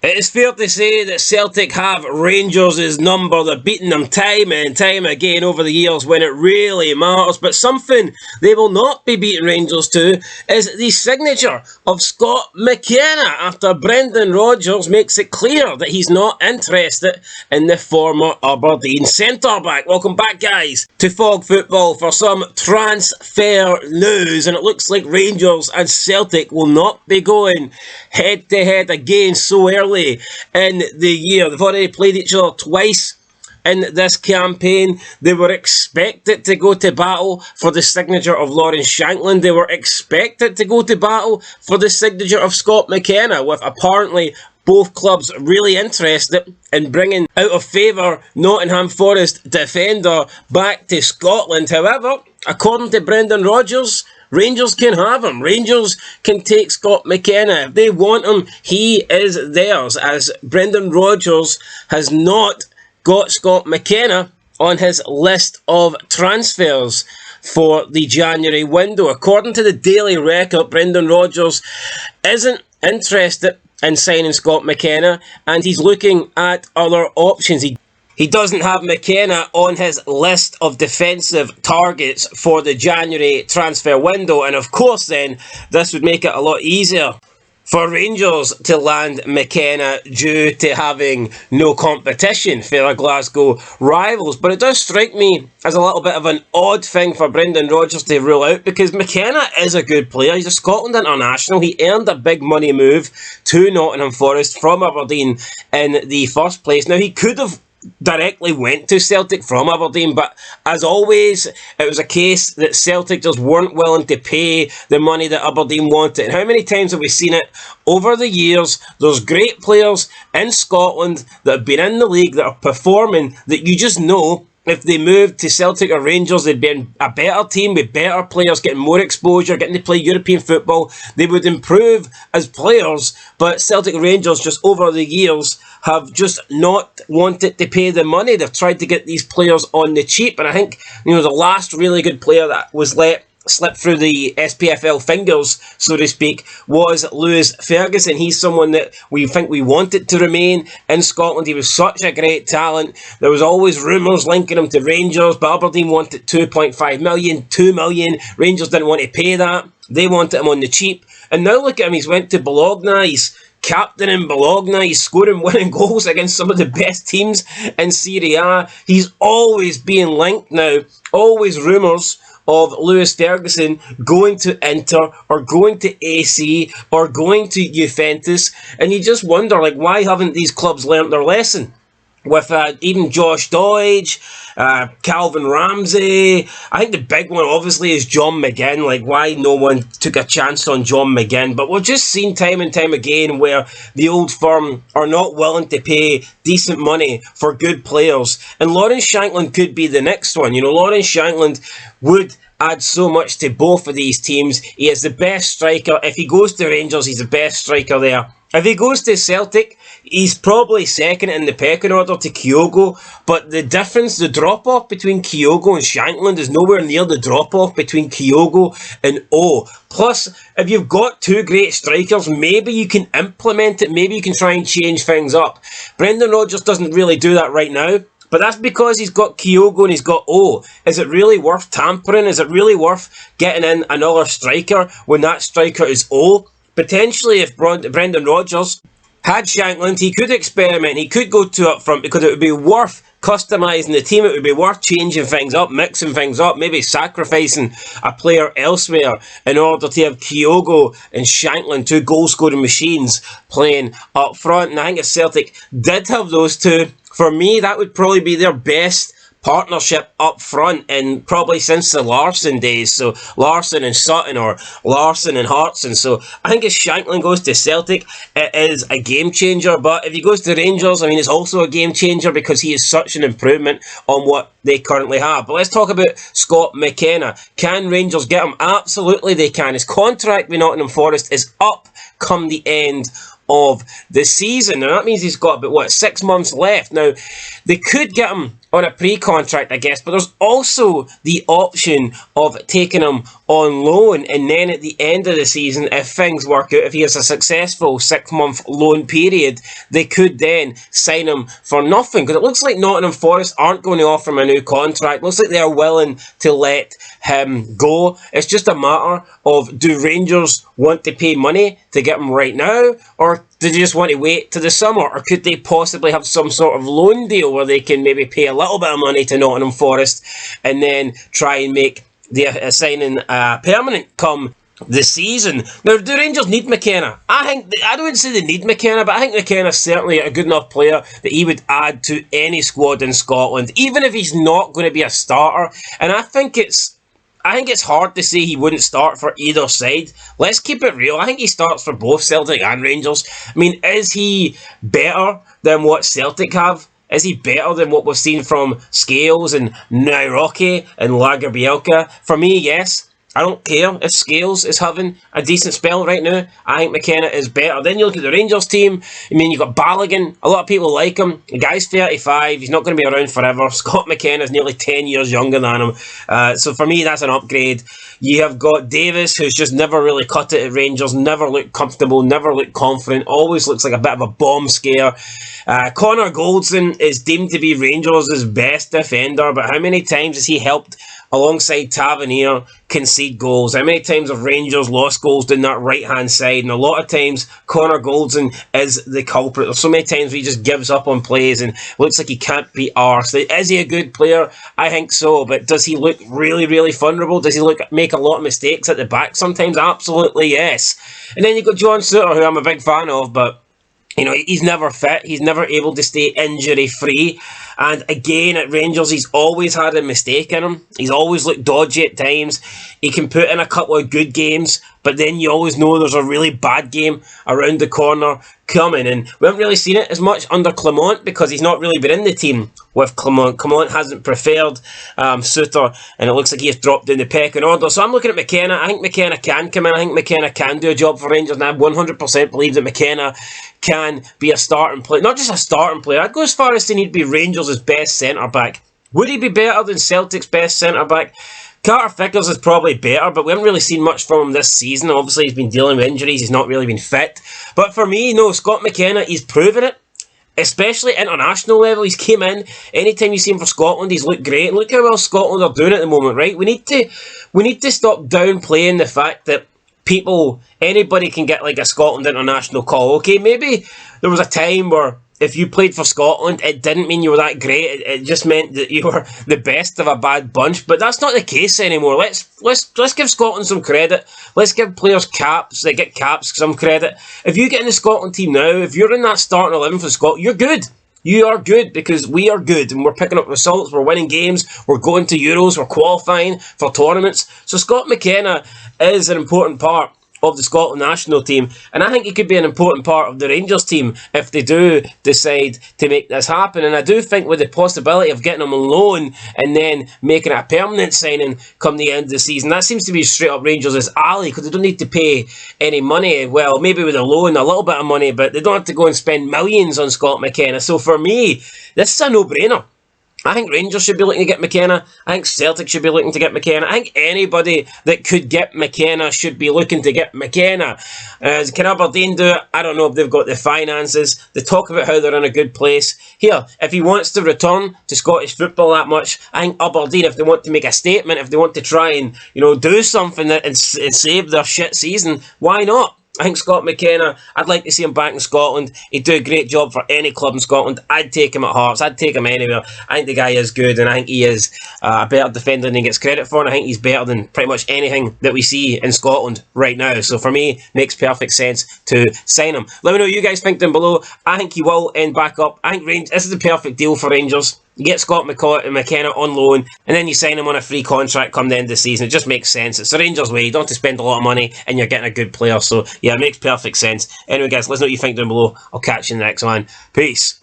It is fair to say that Celtic have Rangers' number. They're beating them time and time again over the years when it really matters. But something they will not be beating Rangers to is the signature of Scott Mckenna after Brendan Rodgers makes it clear that he's not interested in the former Aberdeen centre-back. Welcome back, guys, to Fog Football for some transfer news. And it looks like Rangers and Celtic will not be going head-to-head again so early in the year. They've already played each other twice in this campaign. They were expected to go to battle for the signature of Lawrence Shankland. They were expected to go to battle for the signature of Scott Mckenna, with apparently both clubs really interested in bringing out of favour Nottingham Forest defender back to Scotland. However, according to Brendan Rodgers, Rangers can have him. Rangers can take Scott Mckenna. If they want him, he is theirs, as Brendan Rodgers has not got Scott Mckenna on his list of transfers for the January window. According to the Daily Record, Brendan Rodgers isn't interested in signing Scott Mckenna, and he's looking at other options. He doesn't have Mckenna on his list of defensive targets for the January transfer window, and of course then, this would make it a lot easier for Rangers to land Mckenna due to having no competition for their Glasgow rivals. But it does strike me as a little bit of an odd thing for Brendan Rodgers to rule out, because Mckenna is a good player. He's a Scotland international. He earned a big money move to Nottingham Forest from Aberdeen in the first place. Now, he could have directly went to Celtic from Aberdeen, but as always, it was a case that Celtic just weren't willing to pay the money that Aberdeen wanted. And how many times have we seen it over the years? There's great players in Scotland that have been in the league that are performing, that you just know if they moved to Celtic or Rangers, they'd be a better team with better players, getting more exposure, getting to play European football. They would improve as players, but Celtic and Rangers just over the years have just not wanted to pay the money. They've tried to get these players on the cheap, and I think, the last really good player that was let slip through the SPFL fingers, so to speak, was Lewis Ferguson. He's someone that we think we wanted to remain in Scotland. He was such a great talent. There was always rumours linking him to Rangers, but Aberdeen wanted 2.5 million, 2 million. Rangers didn't want to pay that. They wanted him on the cheap. And now look at him, he's went to Bologna, he's captain in Bologna, he's scoring winning goals against some of the best teams in Serie A. He's always being linked now, always rumours of Lewis Ferguson going to Inter or going to AC or going to Juventus, and you just wonder, why haven't these clubs learnt their lesson? With even Josh Dodge, Calvin Ramsey. I think the big one obviously is John McGinn. Why no one took a chance on John McGinn? But we've just seen time and time again where the old firm are not willing to pay decent money for good players. And Lawrence Shankland could be the next one. Lawrence Shankland would add so much to both of these teams. He is the best striker. If he goes to Rangers, he's the best striker there. If he goes to Celtic, he's probably second in the pecking order to Kyogo, but the difference, the drop-off between Kyogo and Shankland is nowhere near the drop-off between Kyogo and O. Plus, if you've got two great strikers, maybe you can implement it, maybe you can try and change things up. Brendan Rodgers doesn't really do that right now, but that's because he's got Kyogo and he's got O. Is it really worth tampering? Is it really worth getting in another striker when that striker is O? Potentially, if Brendan Rodgers had Shankland, he could experiment. He could go two up front, because it would be worth customising the team. It would be worth changing things up, mixing things up, maybe sacrificing a player elsewhere in order to have Kyogo and Shankland, two goal-scoring machines, playing up front. And I think if Celtic did have those two, for me, that would probably be their best partnership up front, and probably since the Larsson days. So Larsson and Sutton, or Larsson and Hartson. So I think if Shankland goes to Celtic, it is a game changer. But if he goes to Rangers, it's also a game changer, because he is such an improvement on what they currently have. But let's talk about Scott Mckenna. Can Rangers get him? Absolutely they can. His contract with Nottingham Forest is up come the end of the season. Now that means he's got about 6 months left. Now they could get him on a pre-contract, I guess, but there's also the option of taking him on loan, and then at the end of the season, if things work out, if he has a successful 6-month loan period, they could then sign him for nothing, because it looks like Nottingham Forest aren't going to offer him a new contract. It looks like they're willing to let him go. It's just a matter of, do Rangers want to pay money to get him right now, or do they just want to wait to the summer, or could they possibly have some sort of loan deal where they can maybe pay a little bit of money to Nottingham Forest and then try and make the signing permanent come the season? Now, do Rangers need Mckenna? I don't say they need Mckenna, but I think McKenna's certainly a good enough player that he would add to any squad in Scotland, even if he's not going to be a starter. And I think it's hard to say he wouldn't start for either side. Let's keep it real. I think he starts for both Celtic and Rangers. I mean, is he better than what Celtic have? Is he better than what we've seen from Scales and now Rocky and Lagerbielke? For me, yes. I don't care if Scales is having a decent spell right now. I think McKenna is better. Then you look at the Rangers team. I mean, you've got Balogun. A lot of people like him. The guy's 35. He's not going to be around forever. Scott McKenna is nearly 10 years younger than him. So for me, that's an upgrade. You have got Davis, who's just never really cut it at Rangers. Never looked comfortable. Never looked confident. Always looks like a bit of a bomb scare. Connor Goldson is deemed to be Rangers' best defender. But how many times has he helped alongside Tavernier concede goals? How many times have Rangers lost goals down that right-hand side? And a lot of times, Connor Goldson is the culprit. There's so many times where he just gives up on plays and looks like he can't be arsed. Is he a good player? I think so. But does he look really, really vulnerable? Does he make a lot of mistakes at the back sometimes? Absolutely, yes. And then you've got John Souttar, who I'm a big fan of, but you know, he's never fit. He's never able to stay injury-free. And again, at Rangers, he's always had a mistake in him. He's always looked dodgy at times. He can put in a couple of good games, but then you always know there's a really bad game around the corner coming. And we haven't really seen it as much under Clement because he's not really been in the team with Clement. Clement hasn't preferred Souttar, and it looks like he has dropped down the pecking order. So I'm looking at McKenna. I think McKenna can come in. I think McKenna can do a job for Rangers, and I 100% believe that McKenna can be a starting player. Not just a starting player. I'd go as far as saying he'd be Rangers' best centre-back. Would he be better than Celtic's best centre-back? Carter Vickers is probably better, but we haven't really seen much from him this season. Obviously, he's been dealing with injuries. He's not really been fit. But for me, no, Scott McKenna, he's proven it. Especially at international level, he's came in. Anytime you see him for Scotland, he's looked great. And look how well Scotland are doing at the moment, right? We need to stop downplaying the fact that anybody can get like a Scotland international call. Okay, maybe there was a time where if you played for Scotland, it didn't mean you were that great. It just meant that you were the best of a bad bunch. But that's not the case anymore. Let's give Scotland some credit. Let's give players caps. They get caps some credit. If you get in the Scotland team now, if you're in that starting 11 for Scotland, you're good. You are good because we are good and we're picking up results. We're winning games. We're going to Euros. We're qualifying for tournaments. So Scott McKenna is an important part of the Scotland national team, and I think he could be an important part of the Rangers team if they do decide to make this happen. And I do think with the possibility of getting him on loan and then making it a permanent signing come the end of the season, that seems to be straight up Rangers' alley because they don't need to pay any money. Well, maybe with a loan, a little bit of money, but they don't have to go and spend millions on Scott McKenna. So for me, this is a no-brainer. I think Rangers should be looking to get McKenna. I think Celtic should be looking to get McKenna. I think anybody that could get McKenna should be looking to get McKenna. Can Aberdeen do it? I don't know if they've got the finances. They talk about how they're in a good place. Here, if he wants to return to Scottish football that much, I think Aberdeen, if they want to make a statement, if they want to try and do something and save their shit season, why not? I think Scott McKenna, I'd like to see him back in Scotland. He'd do a great job for any club in Scotland. I'd take him at Hearts. I'd take him anywhere. I think the guy is good, and I think he is a better defender than he gets credit for, and I think he's better than pretty much anything that we see in Scotland right now. So for me, makes perfect sense to sign him. Let me know what you guys think down below. I think he will end back up. I think this is the perfect deal for Rangers. You get Scott McKenna on loan, and then you sign him on a free contract come the end of the season. It just makes sense. It's the Rangers way. You don't have to spend a lot of money, and you're getting a good player. So, yeah, it makes perfect sense. Anyway, guys, let us know what you think down below. I'll catch you in the next one. Peace.